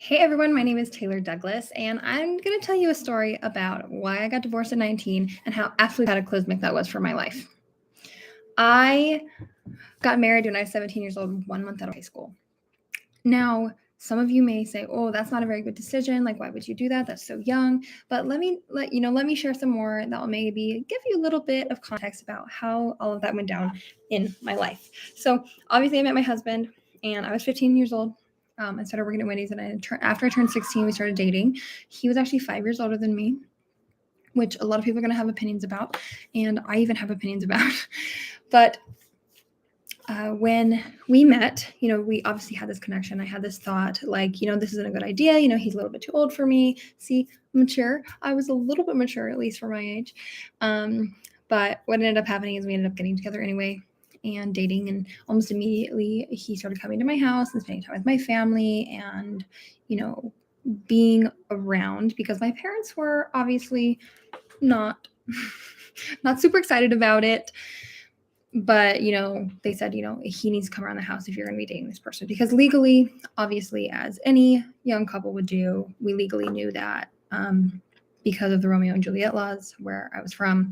Hey everyone, my name is Taylor Douglas, and I'm going to tell you a story about why I got divorced at 19 and how absolutely cataclysmic that was for my life. I got married when I was 17 years old, 1 month out of high school. Now, some of you may say, "Oh, that's not a very good decision. Like, why would you do that? That's so young." But let me share some more that will maybe give you a little bit of context about how all of that went down in my life. So, obviously, I met my husband, and I was 15 years old. I started working at Wendy's, and after I turned 16, we started dating. He was actually 5 years older than me, which a lot of people are going to have opinions about, and I even have opinions about. But when we met, we obviously had this connection. I had this thought, like, this isn't a good idea. He's a little bit too old for me. See, mature. I was a little bit mature, at least for my age. But what ended up happening is we ended up getting together anyway and dating. And almost immediately, he started coming to my house and spending time with my family and, being around, because my parents were obviously not not super excited about it. But they said, he needs to come around the house if you're going to be dating this person, because legally, obviously, as any young couple would do, we legally knew that because of the Romeo and Juliet laws where I was from,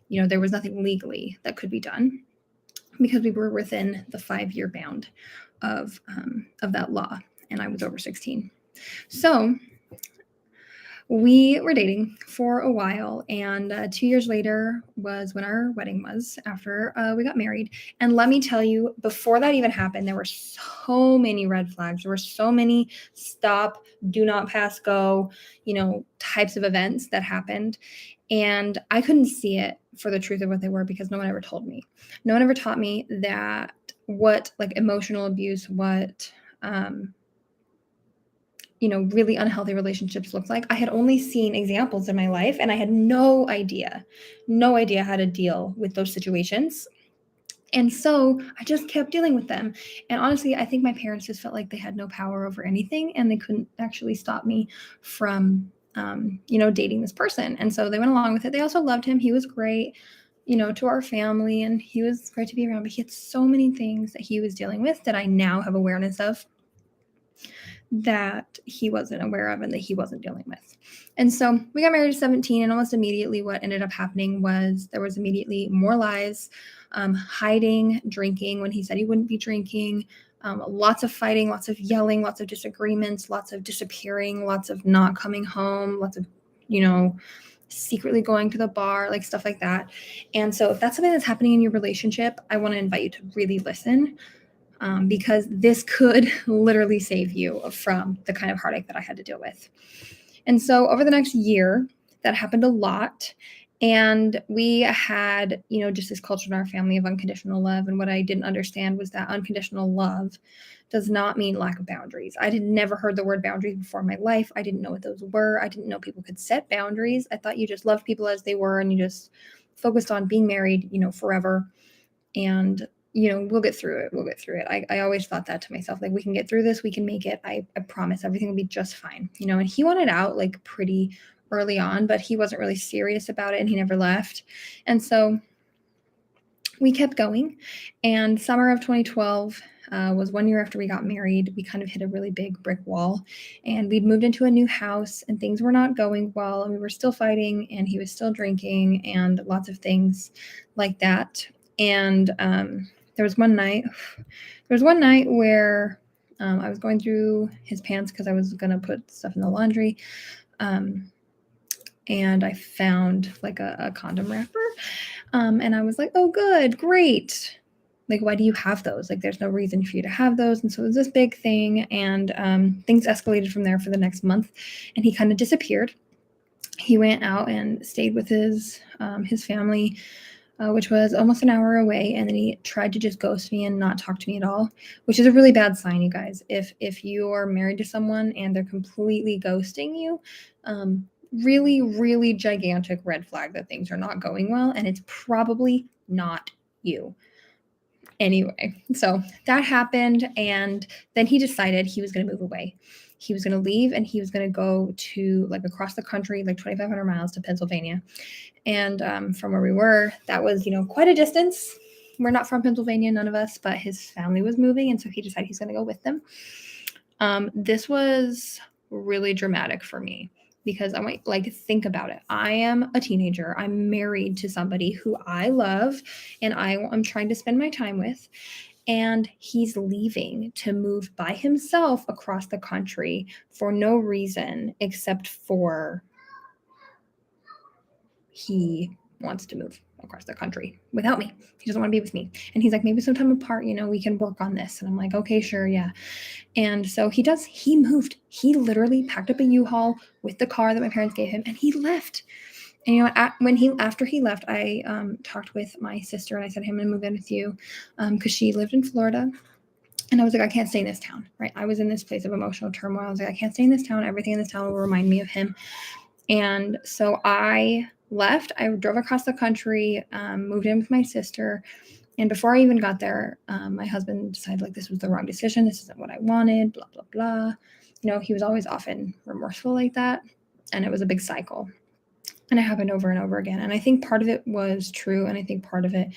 there was nothing legally that could be done because we were within the 5-year bound of that law, and I was over 16. So we were dating for a while, and 2 years later was when our wedding was, after we got married. And let me tell you, before that even happened, there were so many red flags. There were so many stop, do not pass go, types of events that happened. And I couldn't see it for the truth of what they were, because no one ever told me. No one ever taught me that what like emotional abuse, what really unhealthy relationships look like. I had only seen examples in my life, and I had no idea how to deal with those situations. And so I just kept dealing with them. And honestly, I think my parents just felt like they had no power over anything, and they couldn't actually stop me from, dating this person. And so they went along with it. They also loved him. He was great, to our family, and he was great to be around. But he had so many things that he was dealing with that I now have awareness of that he wasn't aware of and that he wasn't dealing with. And so we got married at 17, and almost immediately what ended up happening was there was immediately more lies, hiding, drinking when he said he wouldn't be drinking, lots of fighting, lots of yelling, lots of disagreements, lots of disappearing, lots of not coming home, lots of, secretly going to the bar, like stuff like that. And so if that's something that's happening in your relationship, I want to invite you to really listen. Because this could literally save you from the kind of heartache that I had to deal with. And so over the next year, that happened a lot. And we had, just this culture in our family of unconditional love. And what I didn't understand was that unconditional love does not mean lack of boundaries. I had never heard the word boundaries before in my life. I didn't know what those were. I didn't know people could set boundaries. I thought you just loved people as they were, and you just focused on being married, forever. And we'll get through it. We'll get through it. I always thought that to myself, like, we can get through this. We can make it. I promise everything will be just fine. And he wanted out like pretty early on, but he wasn't really serious about it, and he never left. And so we kept going. And summer of 2012 was 1 year after we got married. We kind of hit a really big brick wall, and we'd moved into a new house, and things were not going well. And we were still fighting, and he was still drinking, and lots of things like that. And there was one night where I was going through his pants because I was going to put stuff in the laundry. And I found like a condom wrapper. And I was like, oh, good, great. Like, why do you have those? Like, there's no reason for you to have those. And so it was this big thing. And things escalated from there for the next month. And he kind of disappeared. He went out and stayed with his family, which was almost an hour away, and then he tried to just ghost me and not talk to me at all, which is a really bad sign, you guys. If you are married to someone and they're completely ghosting you, really, really gigantic red flag that things are not going well, and it's probably not you. Anyway, so that happened, and then he decided he was going to move away. He was going to leave, and he was going to go to like across the country, like 2,500 miles to Pennsylvania. And from where we were, that was, quite a distance. We're not from Pennsylvania, none of us, but his family was moving, and so he decided he's going to go with them. This was really dramatic for me because I might like think about it. I am a teenager. I'm married to somebody who I love and I'm trying to spend my time with. And he's leaving to move by himself across the country for no reason except for he wants to move across the country without me. He doesn't want to be with me. And he's like, maybe sometime apart, we can work on this. And I'm like, okay, sure, yeah. And so he does. He moved. He literally packed up a U-Haul with the car that my parents gave him, and he left. And after he left, I talked with my sister, and I said, hey, I'm going to move in with you because she lived in Florida. And I was like, I can't stay in this town, right? I was in this place of emotional turmoil. I was like, I can't stay in this town. Everything in this town will remind me of him. And so I left. I drove across the country, moved in with my sister. And before I even got there, my husband decided like this was the wrong decision. This isn't what I wanted, blah, blah, blah. He was always often remorseful like that. And it was a big cycle. And it happened over and over again. And I think part of it was true. And I think part of it,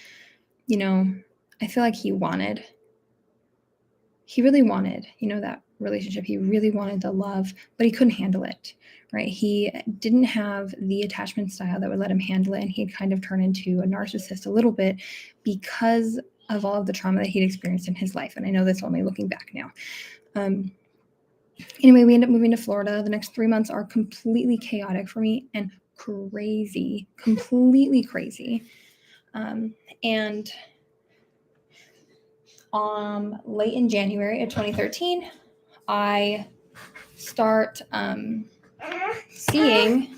I feel like he really wanted, that relationship. He really wanted the love, but he couldn't handle it, right? He didn't have the attachment style that would let him handle it. And he'd kind of turned into a narcissist a little bit because of all of the trauma that he'd experienced in his life. And I know this only looking back now. Anyway, we end up moving to Florida. The next 3 months are completely chaotic for me and crazy, completely crazy. And late in January of 2013, I start seeing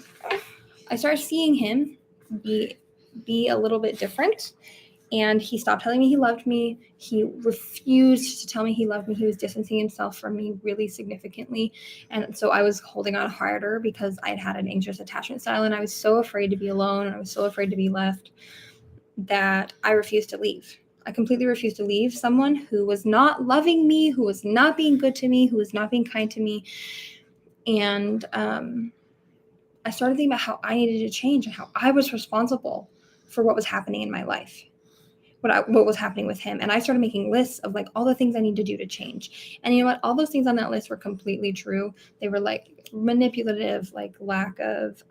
him be a little bit different. And he stopped telling me he loved me. He refused to tell me he loved me. He was distancing himself from me really significantly. And so I was holding on harder because I'd had an anxious attachment style, and I was so afraid to be alone, and I was so afraid to be left that I refused to leave. I completely refused to leave someone who was not loving me, who was not being good to me, who was not being kind to me. And I started thinking about how I needed to change and how I was responsible for what was happening in my life. What was happening with him. And I started making lists of like all the things I need to do to change. And you know what? All those things on that list were completely true. They were like manipulative, like lack of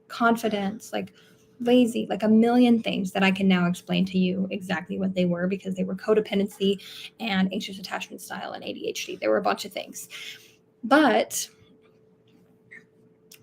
confidence, like lazy, like a million things that I can now explain to you exactly what they were because they were codependency and anxious attachment style and ADHD. There were a bunch of things. But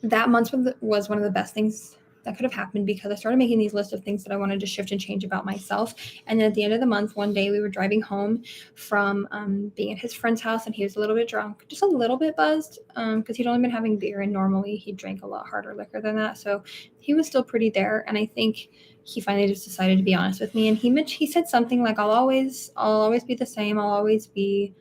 that month was one of the best things that could have happened because I started making these lists of things that I wanted to shift and change about myself. And then at the end of the month, one day we were driving home from being at his friend's house, and he was a little bit drunk, just a little bit buzzed because he'd only been having beer, and normally he drank a lot harder liquor than that. So he was still pretty there. And I think he finally just decided to be honest with me. And he said something like, I'll always be the same. I'll always be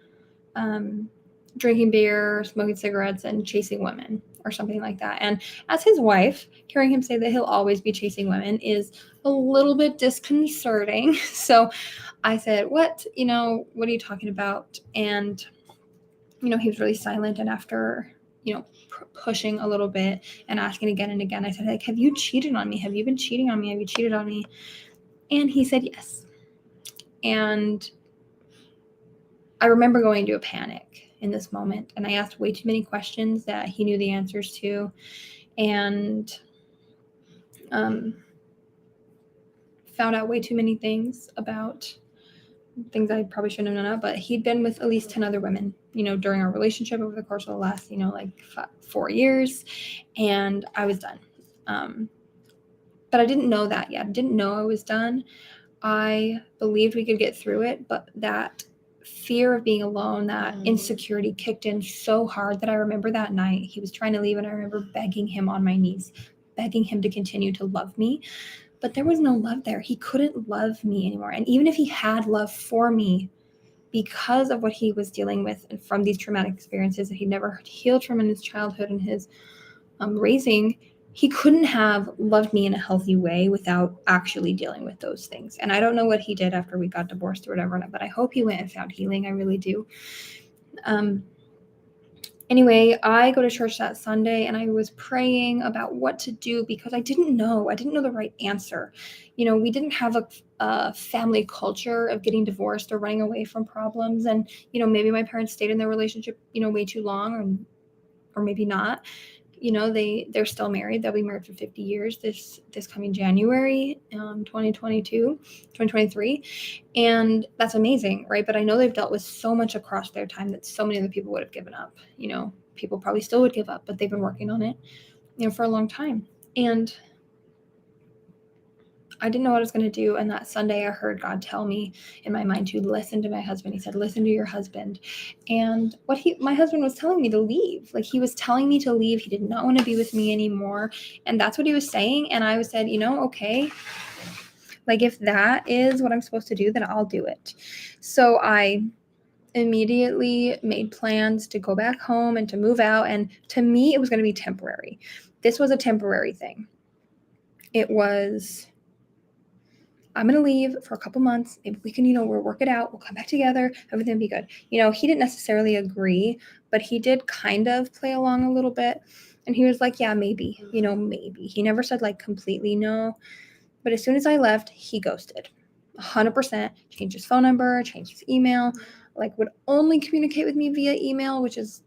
drinking beer, smoking cigarettes, and chasing women, or something like that. And as his wife, hearing him say that he'll always be chasing women is a little bit disconcerting. So I said, what are you talking about? And, he was really silent. And after, pushing a little bit and asking again and again, I said, like, have you cheated on me? Have you been cheating on me? Have you cheated on me? And he said, yes. And I remember going into a panic in this moment, and I asked way too many questions that he knew the answers to, and found out way too many things about things I probably shouldn't have known about. But he'd been with at least 10 other women, during our relationship over the course of the last, 4 years, and I was done. But I didn't know that yet. I didn't know I was done. I believed we could get through it, but that fear of being alone, that insecurity kicked in so hard that I remember that night he was trying to leave, and I remember begging him on my knees, begging him to continue to love me. But there was no love there. He couldn't love me anymore. And even if he had love for me, because of what he was dealing with and from these traumatic experiences that he never healed from in his childhood and his raising, he couldn't have loved me in a healthy way without actually dealing with those things. And I don't know what he did after we got divorced or whatever, but I hope he went and found healing. I really do. Anyway, I go to church that Sunday, and I was praying about what to do because I didn't know the right answer. We didn't have a family culture of getting divorced or running away from problems. And, maybe my parents stayed in their relationship, way too long, and or maybe not. They're still married. They'll be married for 50 years this coming January, 2023. And that's amazing, right? But I know they've dealt with so much across their time that so many other people would have given up. People probably still would give up, but they've been working on it, for a long time. And I didn't know what I was going to do. And that Sunday I heard God tell me in my mind to listen to my husband. He said, listen to your husband. And my husband was telling me to leave. Like, he was telling me to leave. He did not want to be with me anymore. And that's what he was saying. And I said, okay, like, if that is what I'm supposed to do, then I'll do it. So I immediately made plans to go back home and to move out. And to me, it was going to be temporary. This was a temporary thing. It was, I'm going to leave for a couple months. Maybe we can, we'll work it out. We'll come back together. Everything will be good. He didn't necessarily agree, but he did kind of play along a little bit. And he was like, yeah, maybe, maybe. He never said like completely no. But as soon as I left, he ghosted 100%, changed his phone number, changed his email, like would only communicate with me via email, which is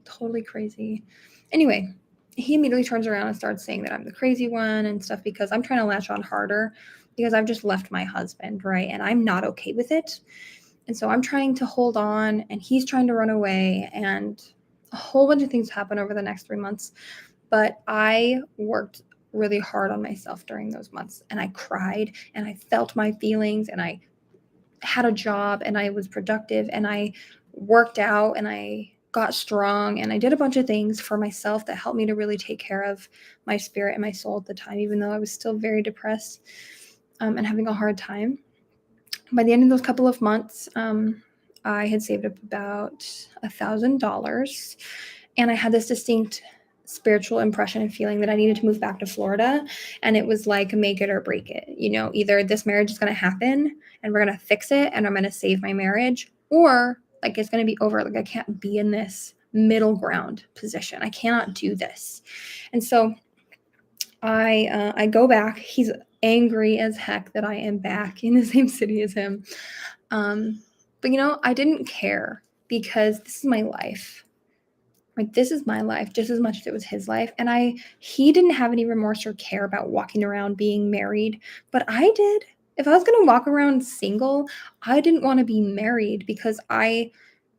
totally crazy. Anyway, he immediately turns around and starts saying that I'm the crazy one and stuff because I'm trying to latch on harder because I've just left my husband, right? And I'm not okay with it. And so I'm trying to hold on and he's trying to run away, and a whole bunch of things happen over the next 3 months. But I worked really hard on myself during those months, and I cried and I felt my feelings, and I had a job and I was productive and I worked out and I got strong and I did a bunch of things for myself that helped me to really take care of my spirit and my soul at the time, even though I was still very depressed and having a hard time. By the end of those couple of months, I had saved up about $1,000, and I had this distinct spiritual impression and feeling that I needed to move back to Florida. And it was like, make it or break it. Either this marriage is going to happen and we're going to fix it and I'm going to save my marriage, or like it's going to be over. Like, I can't be in this middle ground position. I cannot do this. And so I go back. He's angry as heck that I am back in the same city as him. But I didn't care because this is my life. Like, this is my life just as much as it was his life. And he didn't have any remorse or care about walking around being married, but I did. If I was going to walk around single, I didn't want to be married because I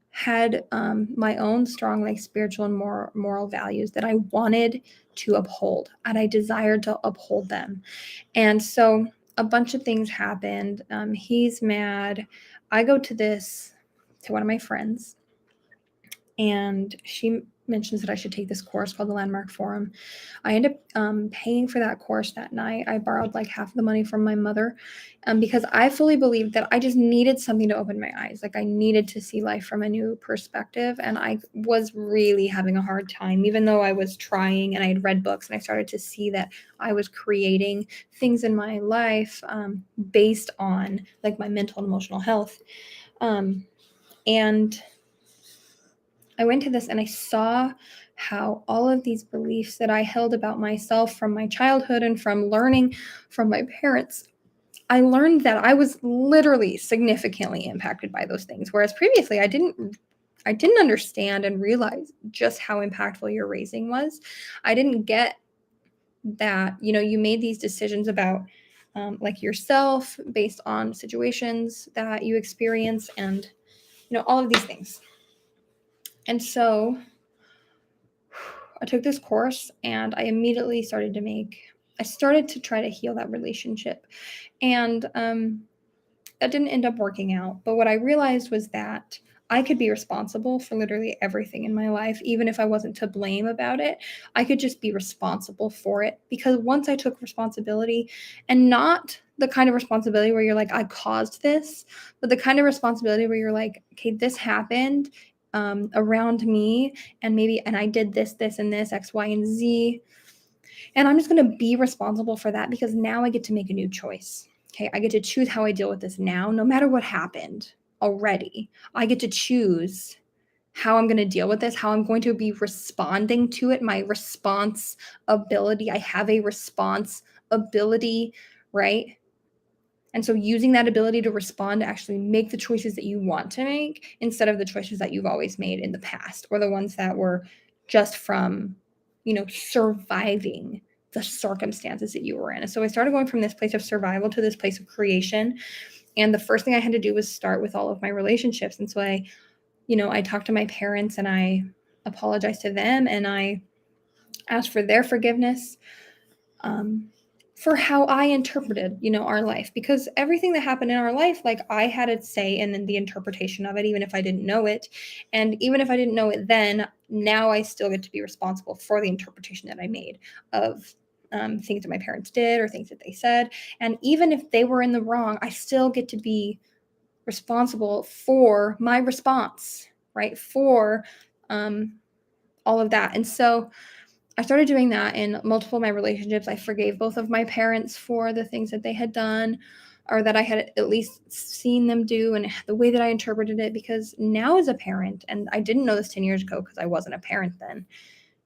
had my own strong, like, spiritual and moral values that I wanted to uphold, and I desired to uphold them. And so a bunch of things happened. He's mad. I go to one of my friends, and she mentions that I should take this course called the Landmark Forum. I end up paying for that course that night. I borrowed like half the money from my mother because I fully believed that I just needed something to open my eyes. Like, I needed to see life from a new perspective. And I was really having a hard time, even though I was trying and I had read books and I started to see that I was creating things in my life based on like my mental and emotional health. And I went to this and I saw how all of these beliefs that I held about myself from my childhood and from learning from my parents, I learned that I was literally significantly impacted by those things. Whereas previously I didn't understand and realize just how impactful your raising was. I didn't get that, you made these decisions about like yourself based on situations that you experience and, all of these things. And so I took this course and I immediately started to try to heal that relationship. And that didn't end up working out. But what I realized was that I could be responsible for literally everything in my life, even if I wasn't to blame about it. I could just be responsible for it, because once I took responsibility, and not the kind of responsibility where you're like, I caused this, but the kind of responsibility where you're like, okay, this happened around me, and I did this, and this, X, Y, and Z. And I'm just going to be responsible for that, because now I get to make a new choice. Okay, I get to choose how I deal with this now, no matter what happened already. I get to choose how I'm going to deal with this, how I'm going to be responding to it, my response ability. I have a response ability, right? And so using that ability to respond to actually make the choices that you want to make instead of the choices that you've always made in the past, or the ones that were just from, surviving the circumstances that you were in. And so I started going from this place of survival to this place of creation. And the first thing I had to do was start with all of my relationships. And so I talked to my parents and I apologized to them and I asked for their forgiveness. For how I interpreted, our life, because everything that happened in our life, like I had a say in the interpretation of it, even if I didn't know it. And even if I didn't know it then, now I still get to be responsible for the interpretation that I made of things that my parents did or things that they said. And even if they were in the wrong, I still get to be responsible for my response, right? For all of that. And so I started doing that in multiple of my relationships. I forgave both of my parents for the things that they had done or that I had at least seen them do and the way that I interpreted it, because now as a parent, and I didn't know this 10 years ago because I wasn't a parent then,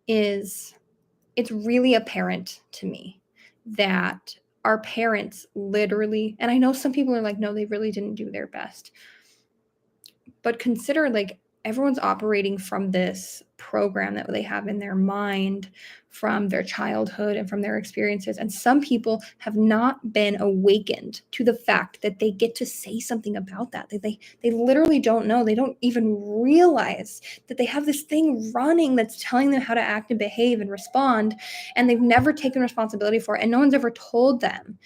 it's really apparent to me that our parents literally, and I know some people are like, no, they really didn't do their best. But consider, like, everyone's operating from this program that they have in their mind from their childhood and from their experiences. And some people have not been awakened to the fact that they get to say something about that. They literally don't know. They don't even realize that they have this thing running that's telling them how to act and behave and respond. And they've never taken responsibility for it. And no one's ever told them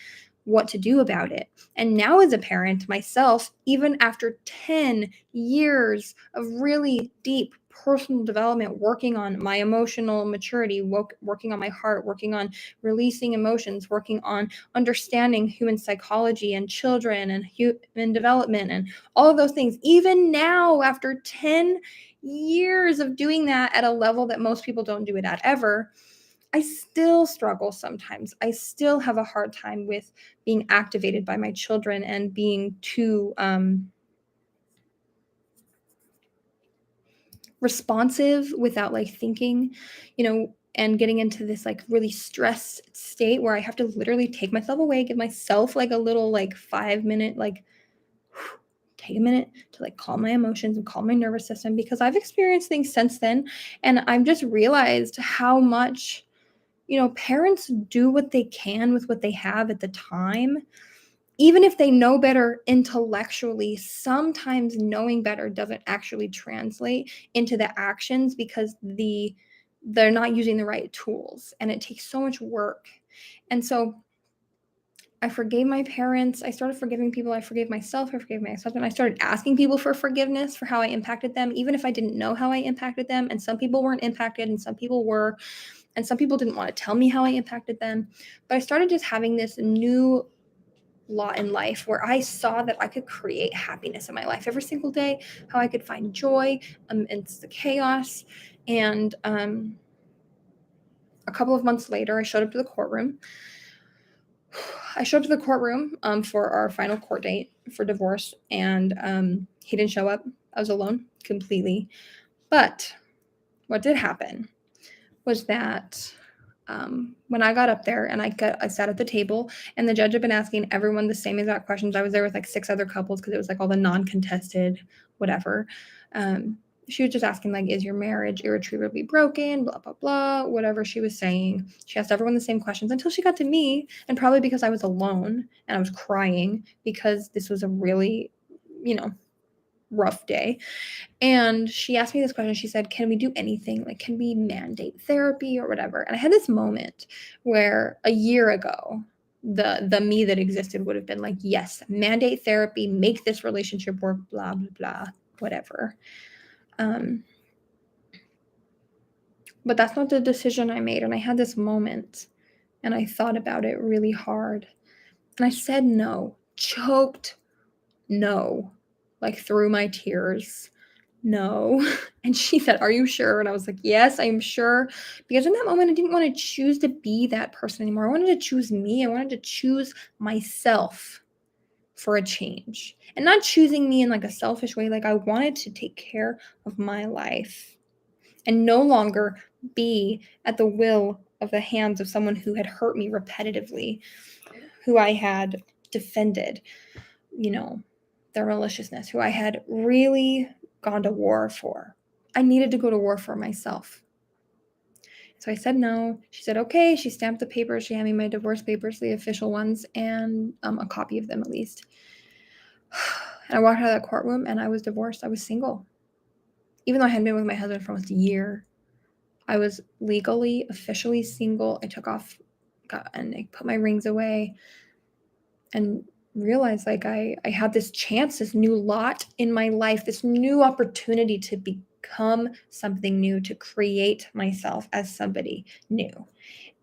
what to do about it. And now as a parent myself, even after 10 years of really deep personal development, working on my emotional maturity, working on my heart, working on releasing emotions, working on understanding human psychology and children and human development and all of those things, even now after 10 years of doing that at a level that most people don't do it at ever, I still struggle sometimes. I still have a hard time with being activated by my children and being too responsive without like thinking, and getting into this like really stressed state where I have to literally take myself away, give myself like a little like 5 minute, like take a minute to like calm my emotions and calm my nervous system, because I've experienced things since then. And I've just realized how much parents do what they can with what they have at the time. Even if they know better intellectually, sometimes knowing better doesn't actually translate into the actions because they're not using the right tools, and it takes so much work. And so I forgave my parents. I started forgiving people. I forgave myself. I forgave my ex-husband. I started asking people for forgiveness for how I impacted them, even if I didn't know how I impacted them. And some people weren't impacted and some people were. And some people didn't want to tell me how I impacted them. But I started just having this new lot in life where I saw that I could create happiness in my life every single day, how I could find joy amidst the chaos. And a couple of months later, I showed up to the courtroom. For our final court date for divorce, and he didn't show up. I was alone completely. But what did happen was that when I got up there and I sat at the table, and the judge had been asking everyone the same exact questions. I was there with like 6 other couples because it was like all the non-contested whatever. She was just asking, like, is your marriage irretrievably broken, blah, blah, blah, whatever she was saying. She asked everyone the same questions until she got to me, and probably because I was alone and I was crying because this was a really, rough day. And she asked me this question. She said, can we do anything? Like, can we mandate therapy or whatever? And I had this moment where a year ago, the me that existed would have been like, yes, mandate therapy, make this relationship work, blah, blah, blah, whatever. But that's not the decision I made. And I had this moment and I thought about it really hard. And I said no, choked no, like through my tears. No. And she said, are you sure? And I was like, yes, I'm sure. Because in that moment, I didn't want to choose to be that person anymore. I wanted to choose me. I wanted to choose myself for a change, and not choosing me in like a selfish way. Like, I wanted to take care of my life and no longer be at the hands of someone who had hurt me repetitively, who I had defended, their maliciousness, who I had really gone to war for. I needed to go to war for myself. So I said no. She said, okay. She stamped the papers. She handed me my divorce papers, the official ones, and a copy of them at least. And I walked out of that courtroom and I was divorced. I was single. Even though I hadn't been with my husband for almost a year, I was legally, officially single. I took off and I put my rings away and realized like I had this chance, this new lot in my life, this new opportunity to become something new, to create myself as somebody new.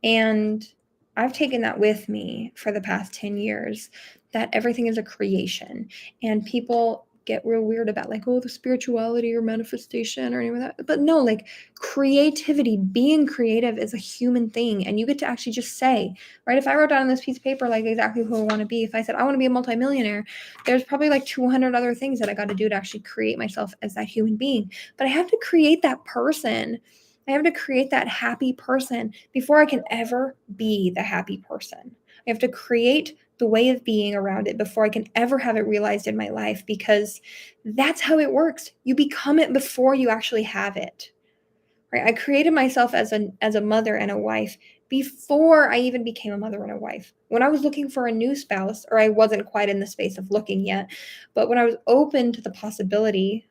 And I've taken that with me for the past 10 years, that everything is a creation. And people get real weird about like, oh, the spirituality or manifestation or any of that. But no, like creativity, being creative is a human thing. And you get to actually just say, right? If I wrote down on this piece of paper, like exactly who I want to be, if I said, I want to be a multimillionaire, there's probably like 200 other things that I got to do to actually create myself as that human being. But I have to create that person. I have to create that happy person before I can ever be the happy person. I have to create the way of being around it before I can ever have it realized in my life, because that's how it works. You become it before you actually have it. Right? I created myself as a mother and a wife before I even became a mother and a wife. When I was looking for a new spouse, or I wasn't quite in the space of looking yet, but when I was open to the possibility,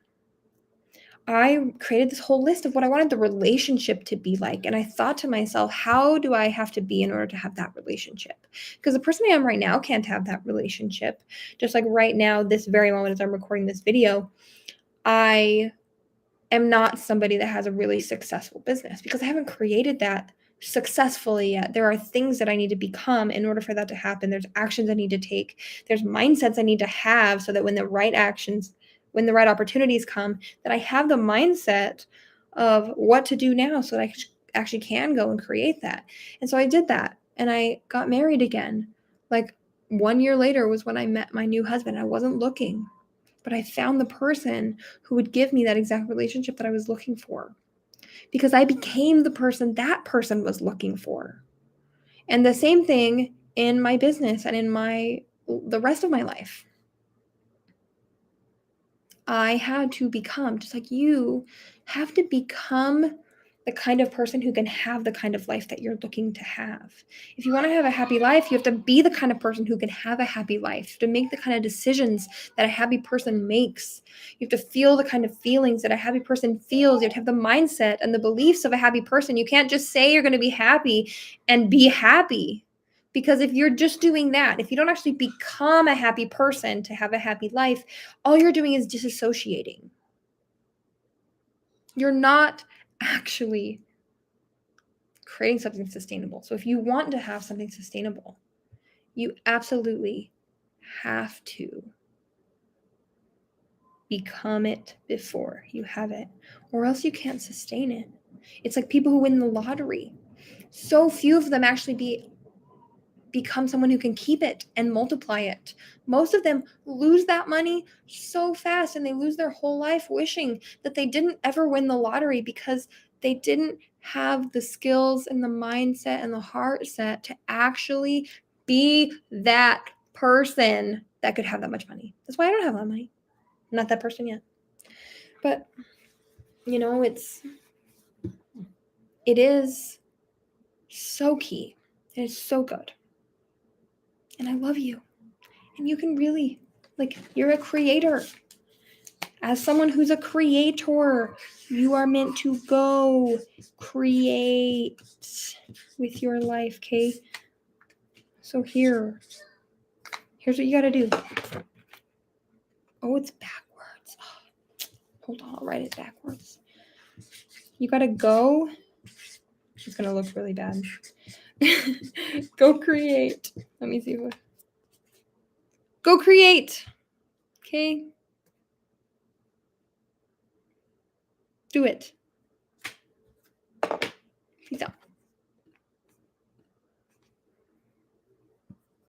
I created this whole list of what I wanted the relationship to be like. And I thought to myself, how do I have to be in order to have that relationship? Because the person I am right now can't have that relationship. Just like right now, this very moment as I'm recording this video, I am not somebody that has a really successful business because I haven't created that successfully yet. There are things that I need to become in order for that to happen. There's actions I need to take. There's mindsets I need to have so that when the right opportunities come, that I have the mindset of what to do now so that I actually can go and create that. And so I did that and I got married again. Like 1 year later was when I met my new husband. I wasn't looking, but I found the person who would give me that exact relationship that I was looking for, because I became the person that person was looking for. And the same thing in my business and in the rest of my life. I had to become, just like you have to become the kind of person who can have the kind of life that you're looking to have. If you want to have a happy life, you have to be the kind of person who can have a happy life, to make the kind of decisions that a happy person makes. You have to feel the kind of feelings that a happy person feels. You have to have the mindset and the beliefs of a happy person. You can't just say you're going to be happy and be happy. Because if you're just doing that, if you don't actually become a happy person to have a happy life, all you're doing is disassociating. You're not actually creating something sustainable. So if you want to have something sustainable, you absolutely have to become it before you have it, or else you can't sustain it. It's like people who win the lottery. So few of them actually become someone who can keep it and multiply it. Most of them lose that money so fast, and they lose their whole life wishing that they didn't ever win the lottery, because they didn't have the skills and the mindset and the heart set to actually be that person that could have that much money. That's why I don't have that money. I'm not that person yet. But it is so key. It is so good. And I love you. And you can really, you're a creator. As someone who's a creator, you are meant to go create with your life, okay? So here's what you gotta do. Oh, it's backwards. Oh, hold on, I'll write it backwards. You gotta go. It's gonna look really bad. Go create. Let me see. Go create. Okay? Do it. Peace out.